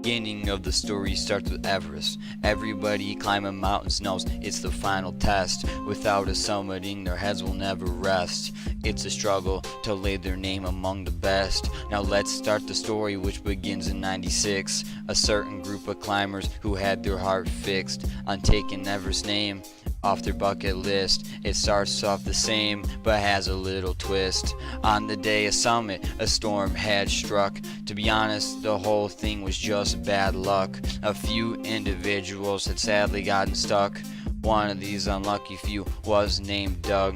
Beginning of the story starts with Everest. Everybody climbing mountains knows it's the final test. Without a summiting, their heads will never rest. It's a struggle to lay their name among the best. Now let's start the story, which begins in 96. A certain group of climbers who had their heart fixed on taking Everest's name off their bucket list. It starts off the same, but has a little twist. On the day of summit, a storm had struck. To be honest, the whole thing was just bad luck. A few individuals had sadly gotten stuck. One of these unlucky few was named Doug.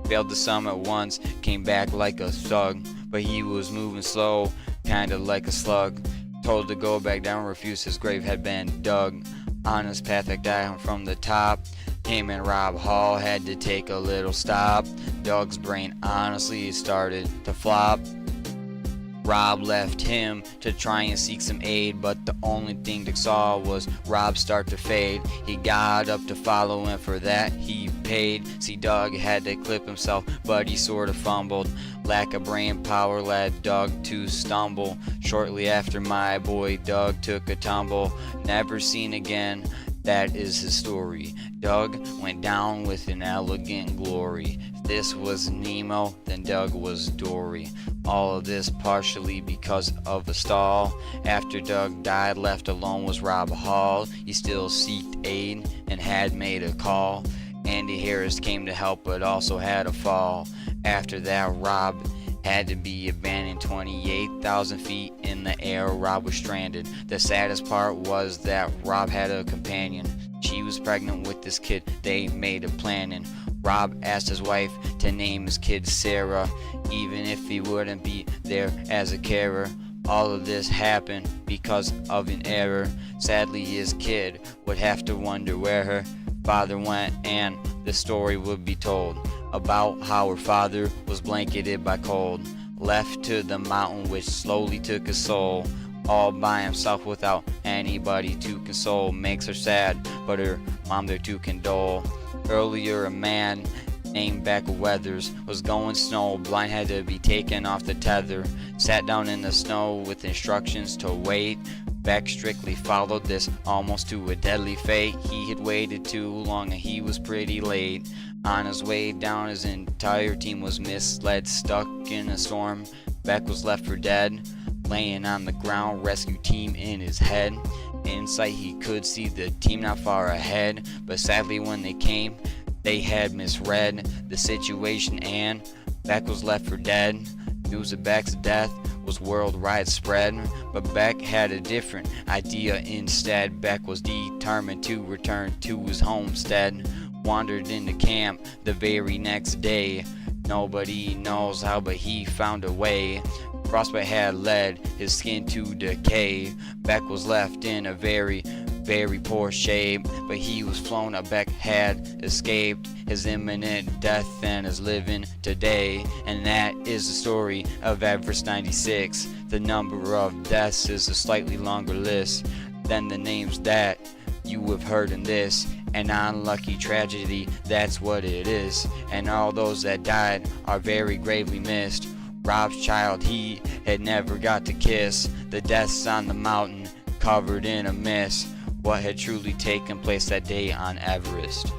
Failed the summit once, came back like a thug, but he was moving slow, kinda like a slug. Told to go back down, refused, his grave had been dug. On his path back down from the top, him and Rob Hall had to take a little stop. Doug's brain honestly started to flop. Rob left him to try and seek some aid, but the only thing Doug saw was Rob start to fade. He got up to follow him, for that he paid. See, Doug had to clip himself, but he sort of fumbled. Lack of brain power led Doug to stumble. Shortly after, my boy Doug took a tumble. Never seen again, that is his story. Doug went down with an elegant glory. If this was Nemo, then Doug was Dory. All of this partially because of a stall. After Doug died, left alone was Rob Hall. He still sought aid and had made a call. Andy Harris came to help, but also had a fall. After that, Rob had to be abandoned. 28,000 feet in the air, Rob was stranded. The saddest part was that Rob had a companion. She was pregnant with this kid. They made a plan, and Rob asked his wife to name his kid Sarah, even if he wouldn't be there as a carer. All of this happened because of an error. Sadly, his kid would have to wonder where her father went, and the story would be told about how her father was blanketed by cold, left to the mountain which slowly took his soul, all by himself without anybody to console. Makes her sad, but her mom there to condole. Earlier, a man named Beck Weathers was going snow blind, had to be taken off the tether. Sat down in the snow with instructions to wait. Beck strictly followed this, almost to a deadly fate. He had waited too long and he was pretty late. On his way down, his entire team was misled, stuck in a storm. Beck was left for dead, laying on the ground, rescue team in his head. In sight he could see the team not far ahead, but sadly when they came, they had misread the situation and Beck was left for dead. News of Beck's death was worldwide spread, but Beck had a different idea instead. Beck was determined to return to his homestead. Wandered into camp the very next day. Nobody knows how, but he found a way. Frostbite had led his skin to decay. Beck was left in a very poor shape, but he was flown up. Beck had escaped his imminent death and is living today. And that is the story of Everest 96. The number of deaths is a slightly longer list than the names that you have heard in this. An unlucky tragedy, that's what it is. And all those that died are very gravely missed. Rob's child he had never got to kiss. The deaths on the mountain covered in a mist. What had truly taken place that day on Everest?